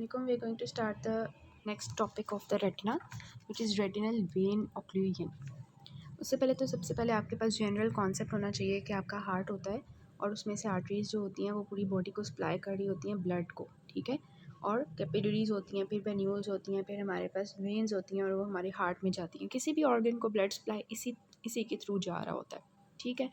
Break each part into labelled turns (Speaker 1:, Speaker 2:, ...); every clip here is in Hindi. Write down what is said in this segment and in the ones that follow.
Speaker 1: Assalamualaikum. We're going to start the next topic of the retina, which is retinal vein occlusion. उससे पहले तो सबसे पहले आपके पास जनरल कॉन्सेप्ट होना चाहिए कि आपका हार्ट होता है और उसमें से आर्टरीज़ जो होती हैं वो पूरी बॉडी को सप्लाई कर रही होती हैं ब्लड को, ठीक है। और कैपिलरीज़ होती हैं, फिर वेन्यूल्स होती हैं, फिर हमारे पास वेन्स होती हैं और वो हमारे हार्ट में जाती हैं। किसी भी ऑर्गन को ब्लड सप्लाई इसी के थ्रू जा रहा होता है, ठीक है।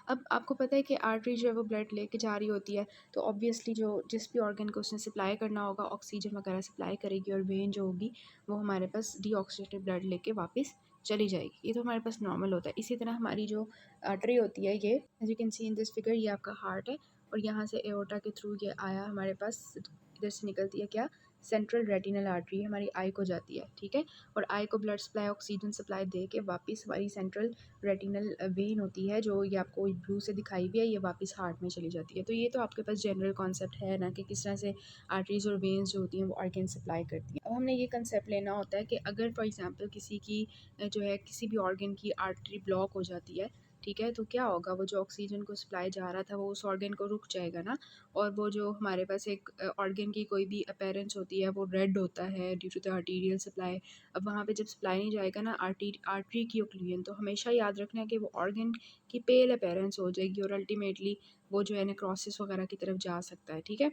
Speaker 1: अब आपको पता है कि आर्टरी जो है वो ब्लड लेके जा रही होती है, तो ऑब्वियसली जो जिस भी ऑर्गन को उसने सप्लाई करना होगा ऑक्सीजन वगैरह सप्लाई करेगी और वेन जो होगी वो हमारे पास डीऑक्सीडेटेड ब्लड लेके वापस चली जाएगी। ये तो हमारे पास नॉर्मल होता है। इसी तरह हमारी जो आर्टरी होती है, ये as you can see in this figure, ये आपका हार्ट है और यहाँ से एओर्टा के थ्रू ये आया हमारे पास, इधर से निकलती है क्या, सेंट्रल रेटिनल आर्टरी हमारी आई को जाती है, ठीक है। और आई को ब्लड सप्लाई ऑक्सीजन सप्लाई दे के वापस हमारी सेंट्रल रेटिनल वेन होती है, जो ये आपको ब्लू से दिखाई भी है, ये वापस हार्ट में चली जाती है। तो ये तो आपके पास जनरल कॉन्सेप्ट है ना कि किस तरह से आर्टरीज और वेन्स जो होती हैं वो ऑर्गन सप्लाई करती हैं। अब हमने ये कंसेप्ट लेना होता है कि अगर फॉर एग्जांपल किसी की जो है किसी भी ऑर्गन की आर्टरी ब्लॉक हो जाती है, ठीक है, तो क्या होगा, वो जो ऑक्सीजन को सप्लाई जा रहा था वो उस ऑर्गन को रुक जाएगा ना। और वो जो हमारे पास एक ऑर्गन की कोई भी अपीयरेंस होती है वो रेड होता है due to the arterial supply. अब वहाँ पे जब सप्लाई नहीं जाएगा ना आर्टरी की ओक्लूजन, तो हमेशा याद रखना है कि वो ऑर्गन की पेल अपीयरेंस हो जाएगी और अल्टीमेटली वो जो है नेक्रोसिस वगैरह की तरफ जा सकता है, ठीक है।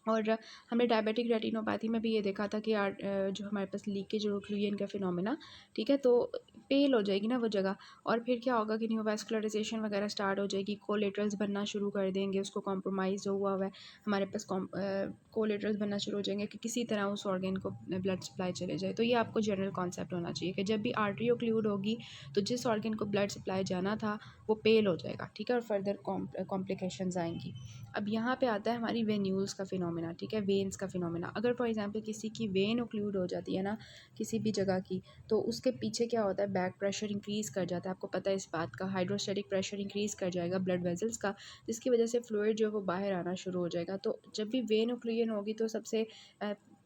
Speaker 1: और हमने डायबिटिक रेटिनोपैथी में भी ये देखा था कि जो हमारे पास लीकेज और ओक्लूजन का फिनोमेना, ठीक है, तो पेल हो जाएगी ना वो जगह। और फिर क्या होगा कि न्यूवास्कुलराइजेशन वगैरह स्टार्ट हो जाएगी, कोलेटरल्स बनना शुरू कर देंगे, उसको कॉम्प्रोमाइज़ जो हुआ है हमारे पास कोलेटरल्स बनना शुरू हो जाएंगे कि किसी तरह उस ऑर्गन को ब्लड सप्लाई चले जाए। तो ये आपको जनरल कॉन्सेप्ट होना चाहिए कि जब भी आर्टरी ओक्लूड होगी तो जिस ऑर्गन को ब्लड सप्लाई जाना था वो पेल हो जाएगा, ठीक है, और फर्दर कॉम्प्लिकेशंस आएंगी। अब यहाँ पे आता है हमारी वेन्यूल्स का फिनोमेना, ठीक है, वेन्स का फिनोमेना। अगर फॉर एग्जांपल किसी की वेन ओक्लूड हो जाती है ना किसी भी जगह की, तो उसके पीछे क्या होता है, बैक प्रेशर इंक्रीज़ कर जाता है। आपको पता है इस बात का, हाइड्रोस्टैटिक प्रेशर इंक्रीज़ कर जाएगा ब्लड वेजल्स का, जिसकी वजह से फ्लूइड जो है वो बाहर आना शुरू हो जाएगा। तो जब भी वेन ओक्लूजन होगी तो सबसे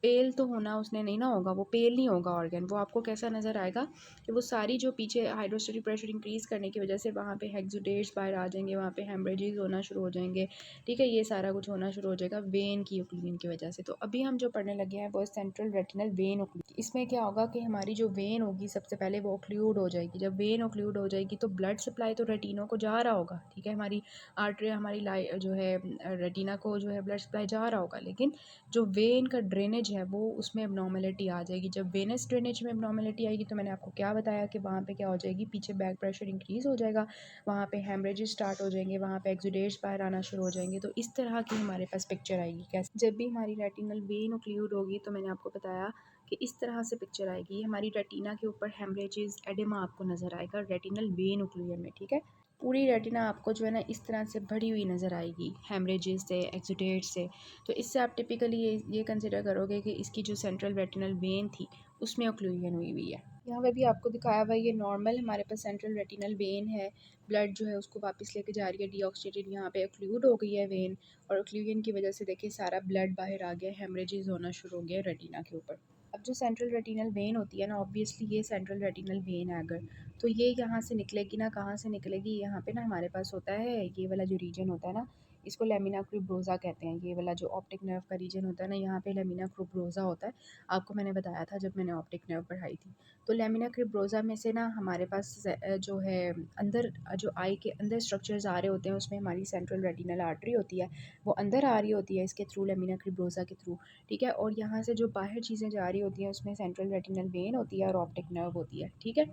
Speaker 1: पेल तो होना उसने नहीं ना होगा, वो पेल नहीं होगा ऑर्गन, वो आपको कैसा नज़र आएगा कि वो सारी जो पीछे हाइड्रोस्टैटिक प्रेशर इंक्रीज़ करने की वजह से वहाँ पे हेक्सुडेट्स बाहर आ जाएंगे, वहाँ पे हेमरेजेस होना शुरू हो जाएंगे, ठीक है। ये सारा कुछ होना शुरू हो जाएगा वेन की ओक्लूजन की वजह से। तो अभी हम जो पढ़ने लगे हैं वो सेंट्रल रेटिनल वेन ओक्लूजन। इसमें क्या होगा कि हमारी जो वेन होगी सबसे पहले वो ओक्लूड हो जाएगी। जब वेन ओक्लूड हो जाएगी तो ब्लड सप्लाई तो रेटिनो को जा रहा होगा, ठीक है, हमारी आर्टरी हमारी जो है रेटिना को जो है ब्लड सप्लाई जा रहा होगा, लेकिन जो वेन का ड्रेनेज है वो उसमें एबनॉर्मेलिटी आ जाएगी। जब वेनस ड्रेनेज में एबनॉर्मेलिटी आएगी तो मैंने आपको क्या बताया कि वहाँ पे क्या हो जाएगी, पीछे बैक प्रेशर इंक्रीज़ हो जाएगा, वहाँ पे हेमरेजेस स्टार्ट हो जाएंगे, वहाँ पे एक्सुडेट्स बाहर आना शुरू हो जाएंगे। तो इस तरह की हमारे पास पिक्चर आएगी। कैसे, जब भी हमारी रेटिनल वेन ओक्लूड होगी तो मैंने आपको बताया कि इस तरह से पिक्चर आएगी। हमारी रेटिना के ऊपर हेमरेजेस एडेमा आपको नज़र आएगा रेटिनल वेन ओक्लूजन में, ठीक है। पूरी रेटिना आपको जो है ना इस तरह से भरी हुई नज़र आएगी हेमरेजेस से, एक्सुडेट से। तो इससे आप टिपिकली ये कंसिडर करोगे कि इसकी जो सेंट्रल रेटिनल वेन थी उसमें ओक्लूजन हुई हुई है। यहाँ पे भी आपको दिखाया हुआ है ये नॉर्मल हमारे पास सेंट्रल रेटिनल वेन है, ब्लड जो है उसको वापस लेके जा रही है डीऑक्सीडेटेड, यहाँ पे ओक्लूड हो गई है वेन और ओक्लूजन की वजह से देखिए सारा ब्लड बाहर आ गया, हेमरेजेस होना शुरू हो गया रेटिना के ऊपर। अब जो सेंट्रल रेटिनल वेन होती है ना, ऑब्वियसली ये सेंट्रल रेटिनल वेन है अगर, तो ये यहाँ से निकलेगी ना, कहाँ से निकलेगी, यहाँ पे ना हमारे पास होता है ये वाला जो रीजन होता है ना, इसको लेमिना क्रिब्रोजा कहते हैं। ये वाला जो ऑप्टिक नर्व का रीजन होता है ना, यहाँ पे लेमिना क्रिब्रोजा होता है। आपको मैंने बताया था जब मैंने ऑप्टिक नर्व पढ़ाई थी। तो लेमिना क्रिब्रोजा में से ना हमारे पास जो है अंदर जो आई के अंदर स्ट्रक्चर्स आ रहे होते हैं, उसमें हमारी सेंट्रल रेटिनल आर्टरी होती है, वो अंदर आ रही होती है इसके थ्रू, लेमिना क्रिब्रोजा के थ्रू, ठीक है। और यहाँ से जो बाहर चीज़ें जा रही होती हैं उसमें सेंट्रल रेटिनल वेन होती है और ऑप्टिक नर्व होती है, ठीक है,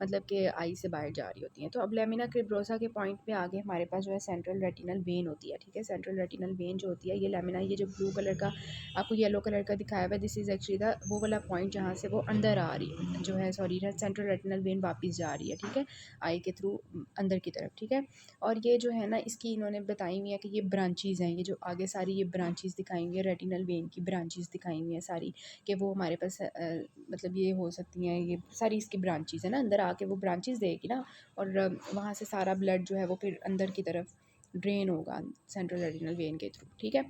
Speaker 1: मतलब कि आई से बाहर जा रही होती हैं। तो अब लेमिना क्रिब्रोसा के पॉइंट पे आगे हमारे पास जो है सेंट्रल रेटिनल वेन होती है, ठीक है। सेंट्रल रेटिनल वेन जो होती है ये लेमिना, ये जो ब्लू कलर का आपको येलो कलर का दिखाया हुआ है, दिस इज़ एक्चुअली द वो वाला पॉइंट जहाँ से वो अंदर आ रही है, जो है सॉरी सेंट्रल रेटिनल वेन वापस जा रही है, ठीक है, आई के थ्रू अंदर की तरफ, ठीक है। और ये जो है ना इसकी इन्होंने बताई हुई है कि ये ब्रांचेज़ हैं, ये जो आगे सारी ये ब्रांचेज़ दिखाई हुई है रेटिनल वेन की, ब्रांचेज़ दिखाई हुई हैं सारी, कि वो हमारे पास मतलब ये हो सकती हैं, ये सारी इसकी ब्रांचेज़ है ना, अंदर आके वो ब्रांचेज़ देगी ना और वहाँ से सारा ब्लड जो है वो फिर अंदर की तरफ ड्रेन होगा सेंट्रल रेटिनल वेन के थ्रू, ठीक है।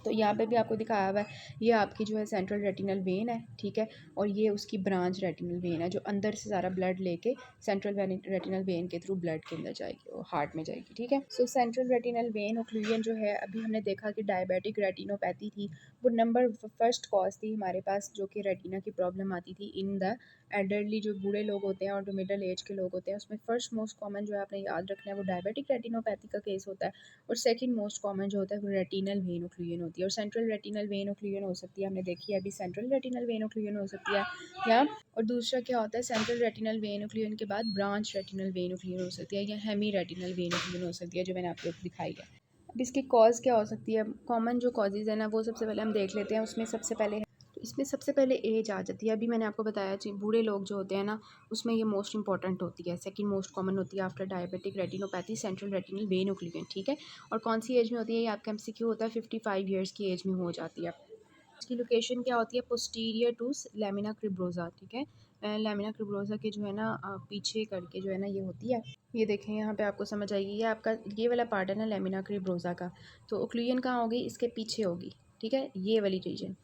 Speaker 1: तो यहाँ पे भी आपको दिखाया हुआ है, ये आपकी जो है सेंट्रल रेटिनल वेन है, ठीक है, और ये उसकी ब्रांच रेटिनल वेन है जो अंदर से सारा ब्लड लेके सेंट्रल रेटिनल वेन के थ्रू ब्लड के अंदर जाएगी और हार्ट में जाएगी, ठीक है। सो सेंट्रल रेटिनल वेन ओक्लूजन जो है, अभी हमने देखा कि डायबिटिक रेटिनोपैथी थी, वो नंबर फर्स्ट कॉज थी हमारे पास जो कि रेटिना की प्रॉब्लम आती थी इन द एल्डरली, जो बूढ़े लोग होते हैं और जो मिडिल एज के लोग होते हैं, उसमें फर्स्ट मोस्ट कॉमन जो है आपने याद रखना है वो डायबिटिक रेटिनोपैथी का केस होता है, और सेकंड मोस्ट कॉमन जो होता है वो रेटिनल वेन ओक्लूजन होती है, और सेंट्रल रेटिनल वेन ओक्लूजन हो सकती है, हमने देखी है अभी सेंट्रल रेटिनल वेन ओक्लूजन हो सकती है, या और दूसरा क्या होता है, सेंट्रल रेटिनल वेन ओक्लूजन के बाद ब्रांच रेटिनल वेन ओक्लूजन हो सकती है, या हेमी रेटिनल वेन ओक्लूजन हो सकती है, जो मैंने आपको दिखाई है। अब इसकी कॉज क्या हो सकती है, कॉमन जो कॉजेज़ है ना वो सबसे पहले हम देख लेते हैं। उसमें सबसे पहले तो इसमें सबसे पहले एज आ जाती है। अभी मैंने आपको बताया जी, बूढ़े लोग जो होते हैं ना उसमें ये मोस्ट इंपॉर्टेंट होती है, सेकंड मोस्ट कॉमन होती है after diabetic retinopathy central retinal vein occlusion, ठीक है। और कौन सी एज में होती है, ये आपका एमसीक्यू होता है, 55 ईयर्स की एज में हो जाती है। इसकी लोकेशन क्या होती है, पोस्टीरियर टू लैमिना क्रिब्रोजा, ठीक है। लैमिना क्रिब्रोजा के जो है ना पीछे करके जो है ना ये होती है, ये देखें यहाँ पे आपको समझ आएगी, ये आपका ये वाला पार्ट है ना लैमिना क्रिब्रोजा का, तो ओक्लूजन कहाँ होगी, इसके पीछे होगी, ठीक है, ये वाली रीजन,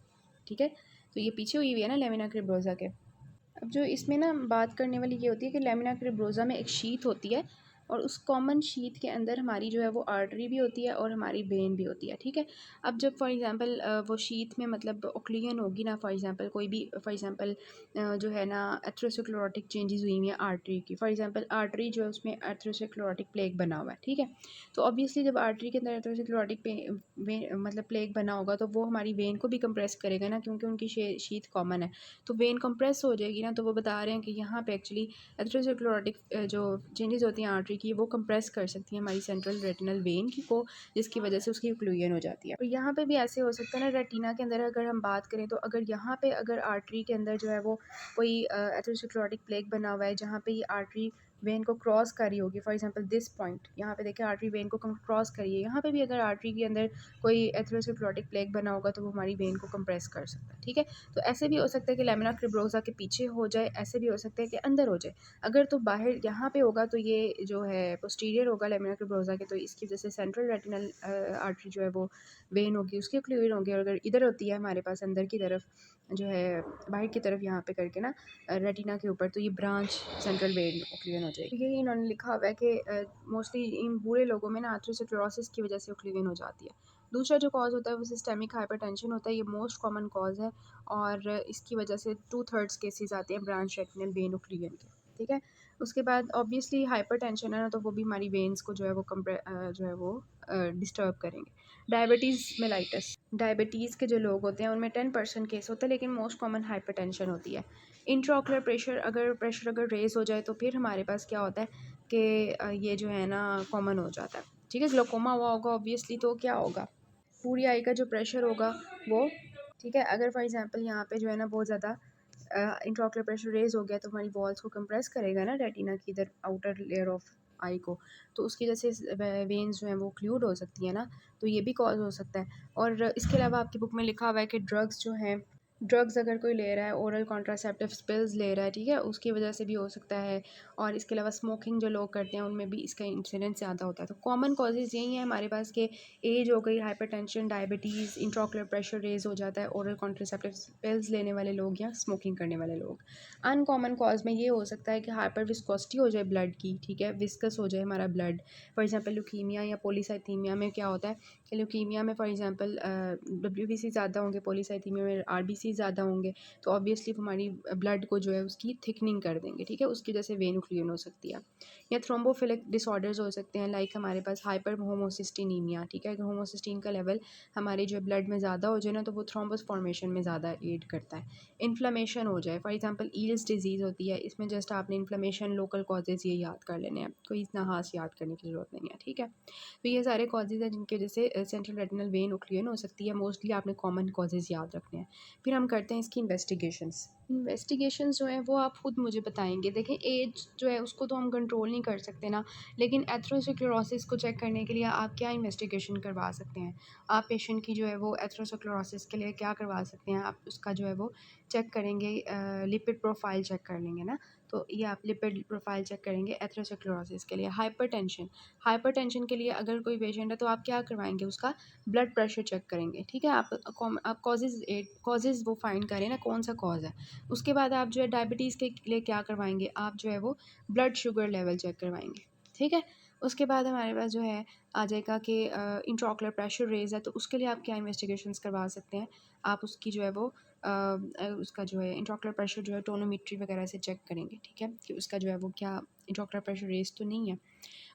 Speaker 1: ठीक है। तो ये पीछे हुई है ना लैमिना क्रिब्रोजा के। अब जो इसमें ना बात करने वाली ये होती है कि लैमिना क्रिब्रोजा में एक शीथ होती है, और उस कॉमन शीथ के अंदर हमारी जो है वो आर्टरी भी होती है और हमारी वेन भी होती है, ठीक है। अब जब फॉर एग्जांपल वो शीथ में मतलब ओक्लूजन होगी ना, फॉर एग्जांपल कोई भी फॉर एग्जांपल जो है ना एथ्रोस्क्लेरोटिक चेंजेस हुई हुई हैं आर्टरी की, फॉर एग्जांपल आर्टरी जो है उसमें एथ्रोस्क्लेरोटिक प्लेग बना हुआ है, ठीक है। तो ऑब्वियसली जब आर्टरी के अंदर एथ्रोस्क्लेरोटिक मतलब प्लेग बना होगा तो वो हमारी वेन को भी कंप्रेस करेगा ना, क्योंकि उनकी शीथ कॉमन है, तो वेन कंप्रेस हो जाएगी ना, तो वो बता रहे हैं कि यहाँ पे एक्चुअली एथ्रोस्क्लेरोटिक जो चेंजेस होती हैं आर्टरी की वो कंप्रेस कर सकती हैं हमारी सेंट्रल रेटिनल वेन की को, जिसकी वजह से उसकी ओक्लूजन हो जाती है। और यहाँ पे भी ऐसे हो सकता है ना, रेटिना के अंदर अगर हम बात करें तो अगर यहाँ पे अगर आर्टरी के अंदर जो है वो कोई एथ्रोस्क्लेरोटिक प्लेग बना हुआ है जहाँ पे ये आर्टरी वेन को क्रॉस कर रही होगी, फॉर एग्जांपल दिस पॉइंट, यहाँ पे देखिए आर्टरी वेन को क्रॉस करिए, यहाँ पे भी अगर आर्टरी के अंदर कोई एथ्रोस्क्लेरोटिक प्लेग बना होगा तो वो हमारी वेन को कंप्रेस कर सकता है, ठीक है। तो ऐसे भी हो सकता है कि लैमिना क्रिब्रोजा के पीछे हो जाए, ऐसे भी हो सकता है कि अंदर हो जाए। अगर तो बाहर यहाँ पे होगा तो ये जो है पोस्टीरियर होगा लैमिना क्रिब्रोजा के, तो इसकी वजह से सेंट्रल रेटिनल आर्टरी जो है वो वेन होगी उसकी ओक्लूजन होगी, और अगर इधर होती है हमारे पास अंदर की तरफ जो है बाहर की तरफ यहाँ पे करके ना रेटिना के ऊपर, तो ये ब्रांच सेंट्रल वेन ओक्लूजन हो जाएगी। ये इन्होंने लिखा हुआ है कि मोस्टली इन बूढ़े लोगों में ना एथ्रोस्क्लेरोसिस की वजह से ओक्लूजन हो जाती है। दूसरा जो कॉज़ होता है वो सिस्टेमिक हाइपरटेंशन होता है, ये मोस्ट कॉमन कॉज़ है, और इसकी वजह से 2/3 केसेस आते हैं ब्रांच रेटिनल वेन ओक्लूजन के, ठीक है। उसके बाद ऑब्वियसली हाइपरटेंशन है ना, तो वो भी हमारी वेन्स को जो है वो जो है वो डिस्टर्ब करेंगे। डायबिटीज़ मेलाइटस, डायबिटीज़ के जो लोग होते हैं उनमें 10% केस होता है, लेकिन मोस्ट कॉमन हाइपरटेंशन होती है। इंट्राओकुलर प्रेशर अगर रेज़ हो जाए तो फिर हमारे पास क्या होता है कि ये जो है ना कॉमन हो जाता है, ठीक है। ग्लोकोमा हुआ होगा ऑब्वियसली, तो क्या होगा, पूरी आई का जो प्रेशर होगा वो, ठीक है। अगर फॉर एग्जांपल यहाँ पे जो है ना बहुत ज़्यादा इंट्राओकुलर प्रेशर रेज हो गया तो हमारी वॉल्स को कंप्रेस करेगा ना रेटिना की इधर आउटर लेयर ऑफ आई को, तो उसकी वजह से वेन्स जो हैं वो क्लूड हो सकती है ना, तो ये भी कॉज हो सकता है। और इसके अलावा आपकी बुक में लिखा हुआ है कि ड्रग्स जो हैं, ड्रग्स अगर कोई ले रहा है, ओरल कॉन्ट्रासेप्टिव पिल्स ले रहा है, ठीक है, उसकी वजह से भी हो सकता है। और इसके अलावा स्मोकिंग जो लोग करते हैं उनमें भी इसका इंसिडेंस ज़्यादा होता है। तो कॉमन कॉजेज़ यही हैं हमारे पास के एज हो गई, hypertension, diabetes, intraocular pressure raise हो जाता है, ओरल कॉन्ट्रासेप्टिव पिल्स लेने वाले लोग या स्मोकिंग करने वाले लोग। अनकॉमन कॉज में ये हो सकता है कि हाइपर विस्कोसिटी हो जाए ब्लड की, ठीक है, विस्कस हो जाए हमारा ब्लड। फॉर एग्जांपल ल्यूकीमिया या पॉलीसाइथीमिया में क्या होता है कि ल्यूकीमिया में फॉर एग्जांपल WBC ज़्यादा होंगे, पॉलीसाइथीमिया में RBC ज़्यादा होंगे, तो ऑब्वियसली हमारी ब्लड को जो है उसकी थिकनिंग कर देंगे, ठीक है, उसकी वजह से वेन ओक्लूजन हो सकती है। या थ्रोम्बोफिलिक डिसऑर्डर्स हो सकते हैं, लाइक हमारे पास हाइपर होमोसिस्टिनीमिया, ठीक है, होमोसिस्टीन का लेवल हमारे जो ब्लड में ज़्यादा हो जाए ना तो वो थ्रोम्बस फॉर्मेशन में ज़्यादा एड करता है। इन्फ्लेमेशन हो जाए, फॉर एग्जांपल ईल्स डिजीज़ होती है, इसमें जस्ट आपने इन्फ्लेमेशन, लोकल कॉजेज़ ये याद कर लेने हैं, कोई इतना खास याद करने की ज़रूरत नहीं है, ठीक है। तो ये सारे कॉजेज़ हैं जिनकी वजह से सेंट्रल रेटिनल वेन ओक्लूजन हो सकती है। मोस्टली आपने कॉमन कॉजेज़ याद रखने हैं। फिर हम करते हैं इसकी इन्वेस्टिगेशंस जो हैं वो आप खुद मुझे बताएंगे। देखें एज जो है उसको तो हम कंट्रोल नहीं कर सकते ना, लेकिन एथ्रोस्क्लेरोसिस को चेक करने के लिए आप क्या इन्वेस्टिगेशन करवा सकते हैं, आप पेशेंट की जो है वो एथ्रोस्क्लेरोसिस के लिए क्या करवा सकते हैं, आप उसका जो है वो चेक करेंगे, लिपिड प्रोफाइल चेक कर लेंगे ना। तो ये आप लिपिड प्रोफाइल चेक करेंगे एथेरोस्क्लेरोसिस के लिए। हाइपरटेंशन के लिए अगर कोई पेशेंट है तो आप क्या करवाएंगे, उसका ब्लड प्रेशर चेक करेंगे, ठीक है। आप कॉजेज़ वो फाइंड करें ना, कौन सा कॉज है। उसके बाद आप जो है डायबिटीज़ के लिए क्या करवाएंगे, आप जो है वो ब्लड शुगर लेवल चेक करवाएंगे, ठीक है। उसके बाद हमारे पास जो है आ जाएगा कि इंट्राऑकुलर प्रेशर रेज है, तो उसके लिए आप क्या इन्वेस्टिगेशंस करवा सकते हैं। आप उसकी जो है वो उसका जो है इंट्राऑकुलर प्रेशर जो है टोनोमेट्री वगैरह से चेक करेंगे, ठीक है, कि उसका जो है वो क्या इंट्राऑकुलर प्रेशर रेज तो नहीं है।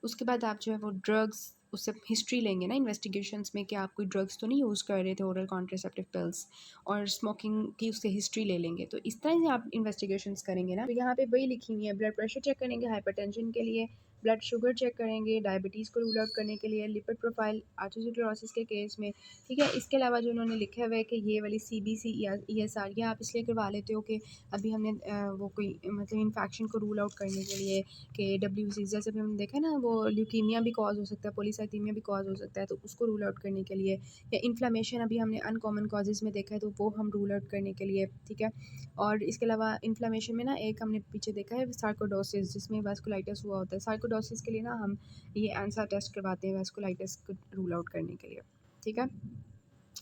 Speaker 1: उसके बाद आप जो है वो ड्रग्स, उससे हिस्ट्री लेंगे ना इन्वेस्टिगेशंस में कि आप कोई ड्रग्स तो नहीं यूज़ कर रहे थे, ओरल कॉन्ट्रासेप्टिव पिल्स, और स्मोकिंग की उससे हिस्ट्री ले लेंगे। तो इस तरह से आप इन्वेस्टिगेशंस करेंगे ना। तो यहाँ पे वही लिखी हुई है, ब्लड प्रेशर चेक करेंगे हाइपरटेंशन के लिए, ब्लड शुगर चेक करेंगे डायबिटीज़ को रूल आउट करने के लिए, लिपिड प्रोफाइल आर्थरोस्क्लेरोसिस के केस में, ठीक है। इसके अलावा जो उन्होंने लिखा हुआ है कि ये वाली CBC या ESR, ये आप इसलिए करवा लेते हो कि अभी हमने वो कोई मतलब इन्फेक्शन को रूल आउट करने के लिए कि WBC जैसे भी हमने देखा है ना, वो ल्यूकीमिया भी कॉज हो सकता है, पॉलीसाइथेमिया भी कॉज हो सकता है, तो उसको रूल आउट करने के लिए, या इन्फ्लेमेशन अभी हमने अनकॉमन कॉजेज़ में देखा है तो वो हम रूल आउट करने के लिए, ठीक है। और इसके अलावा इन्फ्लेमेशन में ना एक हमने पीछे देखा है सार्कोडोसिस, जिसमें वास्कुलाइटिस हुआ होता है। सार्कोडोसिस के लिए ना हम ये ANSA टेस्ट करवाते हैं वास्कुलाइटिस को रूल आउट करने के लिए, ठीक है।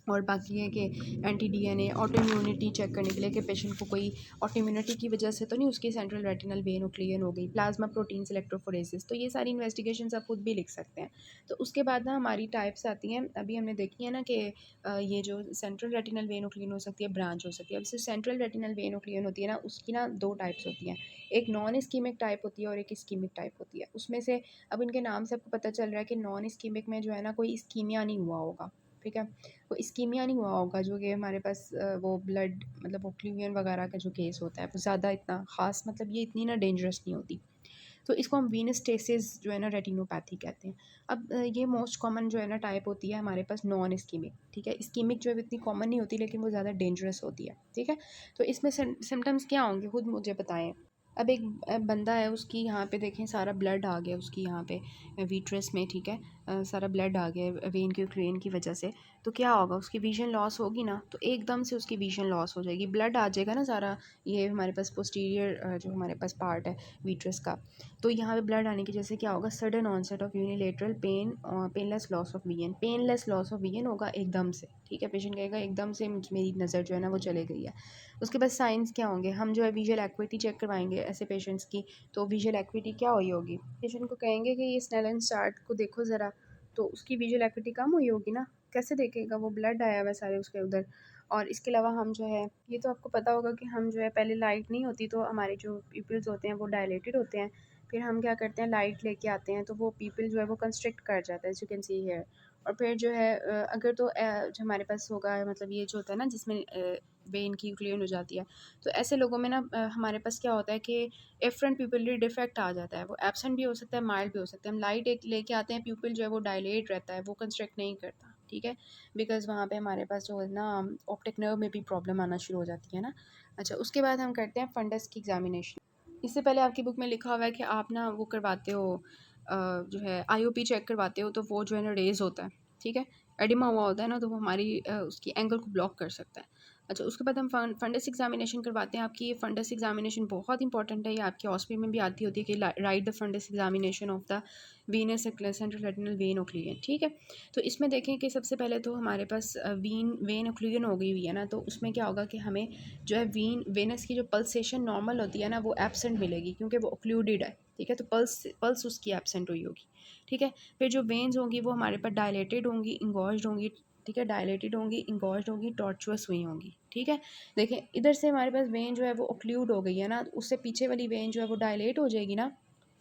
Speaker 1: और बाकी है कि anti DNA auto immunity check करने के लिए कि पेशेंट को कोई ऑटो इम्यूनिटी की वजह से तो नहीं उसकी सेंट्रल रेटिनल वेन ओक्लूजन हो गई, प्लाज्मा प्रोटीन इलेक्ट्रोफोरेसिस, तो ये सारी इन्वेस्टिगेशंस आप खुद भी लिख सकते हैं। तो उसके बाद ना हमारी टाइप्स आती हैं, अभी हमने देखी है ना कि ये जो सेंट्रल रेटिनल वेन ओक्लूजन हो सकती है, ब्रांच हो सकती है। अब सेंट्रल रेटिनल वेन ओक्लूजन होती है ना, उसकी ना दो टाइप्स होती हैं, एक नॉन इस्कीमिक टाइप होती है और एक इस्कीमिक टाइप होती है। उसमें से अब इनके नाम से आपको पता चल रहा है कि नॉन इस्कीमिक में जो है ना कोई इस्कीमिया नहीं हुआ होगा, ठीक है, वो इस्कीमिया नहीं हुआ होगा, जो कि हमारे पास वो ब्लड मतलब ओक्लूजन वगैरह का जो केस होता है वो ज़्यादा इतना ख़ास, मतलब ये इतनी ना डेंजरस नहीं होती। तो इसको हम वीनस स्टेसिस जो है ना रेटिनोपैथी कहते हैं। अब ये मोस्ट कॉमन जो है ना टाइप होती है हमारे पास नॉन इस्कीमिक, ठीक है। इस्कीमिक जो है इतनी कॉमन नहीं होती, लेकिन वो ज़्यादा डेंजरस होती है, ठीक है। तो इसमें सिम्टम्स क्या होंगे, खुद मुझे बताएं। अब एक बंदा है, उसकी यहाँ पे देखें सारा ब्लड आ गया उसकी यहाँ पे वीट्रस में, ठीक है। सारा ब्लड आ गया वेन की क्रेन की वजह से, तो क्या होगा, उसकी विजन लॉस होगी ना, तो एकदम से उसकी विजन लॉस हो जाएगी, ब्लड आ जाएगा ना सारा, ये हमारे पास पोस्टीरियर जो हमारे पास पार्ट है वीट्रस का, तो यहाँ पे ब्लड आने की वजह से क्या होगा, sudden onset of unilateral pain, painless loss of vision, painless loss of vision होगा एकदम से, ठीक है। पेशेंट कहेगा एकदम से मेरी नज़र जो है ना वो चले गई है। उसके बाद साइंस क्या होंगे, हम जो है विजुअल एक्विटी चेक करवाएंगे ऐसे पेशेंट्स की, तो विजुअल एक्विटी क्या हुई होगी, पेशेंट को कहेंगे कि ये स्नेलन चार्ट को देखो ज़रा, तो उसकी विजुअल एक्विटी कम हुई होगी ना, कैसे देखेगा, वो ब्लड आया हुआ है सारे उसके उधर। और इसके अलावा हम जो है, ये तो आपको पता होगा कि हम जो है पहले लाइट नहीं होती तो हमारे जो पीपल्स होते हैं वो डायलेटेड होते हैं, फिर हम क्या करते हैं लाइट लेके आते हैं तो वो पीपल जो है वो कंस्ट्रिक्ट कर जाता है, as you can see here. और फिर जो है अगर तो जो हमारे पास होगा मतलब ये जो होता है ना जिसमें वेन की क्लीन हो जाती है, तो ऐसे लोगों में ना हमारे पास क्या होता है कि एफरेंट प्यूपिलरी डिफेक्ट आ जाता है, वो एब्सेंट भी हो सकता है, माइल्ड भी हो सकता है। हम लाइट एक लेके आते हैं, प्यूपिल जो है वो डायलेट रहता है, वो कंस्ट्रक्ट नहीं करता, ठीक है, बिकॉज वहाँ पे हमारे पास जो है ना ऑप्टिक नर्व में भी प्रॉब्लम आना शुरू हो जाती है ना। अच्छा, उसके बाद हम करते हैं फंडस की एग्जामिनेशन। इससे पहले आपकी बुक में लिखा हुआ है कि आप ना वो करवाते हो जो है IOP चेक करवाते हो, तो वो जो है ना रेज होता है, ठीक है, एडिमा हुआ होता है ना, तो वो हमारी उसकी एंगल को ब्लॉक कर सकता है। अच्छा, उसके बाद हम फंडस एग्जामिनेशन करवाते हैं आपकी। ये फंडस एग्जामिनेशन बहुत इंपॉर्टेंट है, ये आपके हॉस्पिटल में भी आती होती है कि right the fundus examination of the venous central retinal vein occlusion, ठीक है। तो इसमें देखें कि सबसे पहले तो हमारे पास वेन ओक्लूजन हो गई हुई है ना, तो उसमें क्या होगा कि हमें जो है वेनस की जो पल्सेशन नॉर्मल होती है ना वो एब्सेंट मिलेगी, क्योंकि वो ओक्लूडेड है, ठीक है, तो पल्स उसकी एब्सेंट हुई होगी, ठीक है। फिर जो वेन्स होंगी वो हमारे पास डायलेटेड होंगी, इंगॉज्ड होंगी, ठीक है, डायलेटेड होंगी, इंगॉज्ड होंगी, टॉर्चुअस हुई होंगी, ठीक है। देखें इधर से हमारे पास वेन जो है वो ओक्लूड हो गई है ना, तो उससे पीछे वाली वेन जो है वो डायलेट हो जाएगी ना,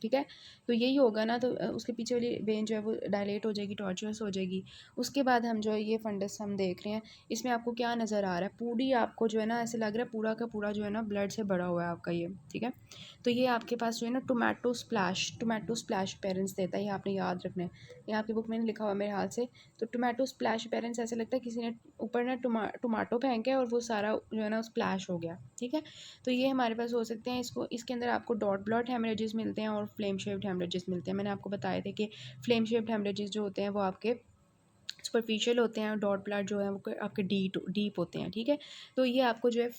Speaker 1: ठीक है। तो यही होगा ना, तो उसके पीछे वाली वेन जो है वो डायलेट हो जाएगी, टॉर्चुअस हो जाएगी। उसके बाद हम जो है ये फंडस हम देख रहे हैं, इसमें आपको क्या नज़र आ रहा है, पूरी आपको जो है ना ऐसे लग रहा है पूरा का पूरा जो है ना ब्लड से भरा हुआ है आपका ये, ठीक है। तो ये आपके पास जो है ना टोमेटो स्प्लैश पेरेंट्स देता है, ये आपने याद रखना है, ये आपकी बुक में लिखा हुआ है मेरे हाल से। तो टोमेटो स्प्लैश पेरेंट्स ऐसे लगता है किसी ने ऊपर ना टोमाटो फेंका है और वो सारा जो है ना स्प्लैश हो गया, ठीक है। तो ये हमारे पास हो सकते हैं, इसको इसके अंदर आपको डॉट ब्लॉट हेमरेजेस मिलते हैं और फ्लेम शेप्ड हेमरेजेस मिलते हैं। मैंने आपको बताए थे कि फ्लेम शेप्ड हेमरेजेस जो होते हैं वो आपके सुपरफिशियल होते हैं, डॉट ब्लड जो है वो आपके डीप होते हैं, ठीक है। तो ये आपको जो है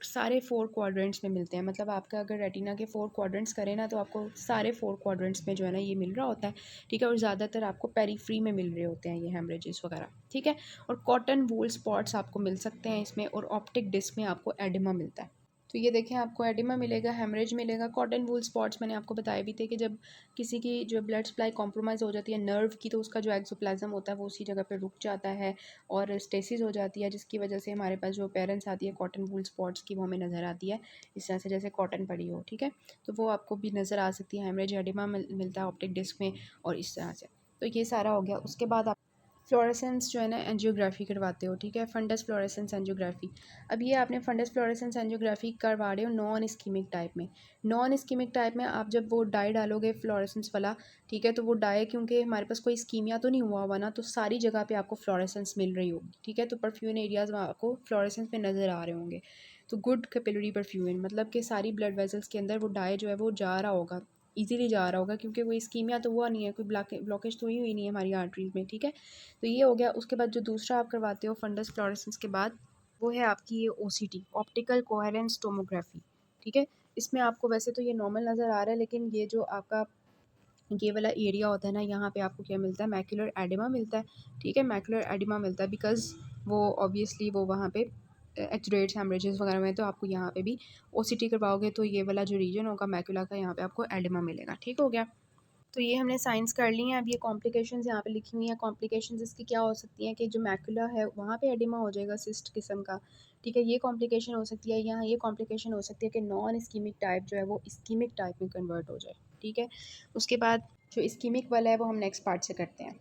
Speaker 1: सारे 4 क्वाड्रेंट्स में मिलते हैं, मतलब आपका अगर रेटिना के 4 क्वाड्रेंट्स करें ना तो आपको सारे 4 क्वाड्रेंट्स में जो है ना ये मिल रहा होता है, ठीक है। और ज़्यादातर आपको पेरीफ्री में मिल रहे होते हैं ये हेमरेजेस वगैरह, ठीक है। और कॉटन वूल स्पॉट्स आपको मिल सकते हैं इसमें, और ऑप्टिक डिस्क में आपको एडिमा मिलता है। तो ये देखें, आपको एडिमा मिलेगा, हेमरेज मिलेगा। कॉटन वूल स्पॉट्स मैंने आपको बताए भी थे कि जब किसी की जो ब्लड सप्लाई कॉम्प्रोमाइज़ हो जाती है नर्व की, तो उसका जो एक्सोप्लाज्म होता है वो उसी जगह पे रुक जाता है और स्टेसिस हो जाती है, जिसकी वजह से हमारे पास जो पेरेंट्स आती है कॉटन वूल स्पॉट्स की, वो हमें नज़र आती है इस तरह से जैसे कॉटन पड़ी हो, ठीक है। तो वो आपको भी नज़र आ सकती है, हेमरेज एडिमा मिलता है ऑप्टिक डिस्क में, और इस तरह से। तो ये सारा हो गया। उसके बाद आप फ्लोरेसेंस जो है ना एंजियोग्राफी करवाते हो, ठीक है, फंडस फ्लोरेसेंस एंजियोग्राफी। अब ये आपने फंडस फ्लोरेसेंस एंजियोग्राफी करवा रहे हो नॉन इस्कीमिक टाइप में। नॉन इस्कीमिक टाइप में आप जब वो डाई डालोगे फ्लोरेसेंस वाला, ठीक है, तो वो डाई क्योंकि हमारे पास कोई इस्कीमिया तो नहीं हुआ हुआ ना, तो सारी जगह पे आपको फ्लोरेसेंस मिल रही होगी, ठीक है। तो परफ्यून एरियाज में आपको फ्लोरेसेंस में नज़र आ रहे होंगे। तो गुड कैपिलरी परफ्यून मतलब कि सारी ब्लड वेजल्स के अंदर वो डाई जो है वो जा रहा होगा, इजीली जा रहा होगा, क्योंकि कोई इस्कीमिया तो हुआ नहीं है, कोई ब्लॉकेज तो हुई नहीं है हमारी आर्टरीज में, ठीक है। तो ये हो गया। उसके बाद जो दूसरा आप करवाते हो फंडस फ्लोरेसेंस के बाद, वो है आपकी ये OCT, ऑप्टिकल कोहेरेंस टोमोग्राफी, ठीक है। इसमें आपको वैसे तो ये नॉर्मल नज़र आ रहा है, लेकिन ये जो आपका ये वाला एरिया होता है ना, यहाँ पे आपको क्या मिलता है, मैक्युलर एडिमा मिलता है, ठीक है। मैक्युलर एडिमा मिलता है बिकॉज वो ऑब्वियसली वो वहाँ पे एक्यूरेट्स हेमरेजेस वगैरह में, तो आपको यहाँ पे भी OCT करवाओगे तो ये वाला जो रीजन होगा मैक्युला का, यहाँ पे आपको एडिमा मिलेगा, ठीक हो गया। तो ये हमने साइंस कर ली हैं। अब ये कॉम्प्लिकेशंस यहाँ पे लिखी हुई हैं। कॉम्प्लिकेशंस इसकी क्या हो सकती हैं कि जो मैकुला है वहाँ पे एडिमा हो जाएगा सिस्ट किस्म का, ठीक है, ये कॉम्प्लिकेशन हो सकती है। यहाँ ये कॉम्प्लिकेशन हो सकती है कि नॉन इस्कीमिक टाइप जो है वो इस्कीमिक टाइप में कन्वर्ट हो जाए, ठीक है। उसके बाद जो इस्कीमिक वाला है वो हम नेक्स्ट पार्ट से करते हैं।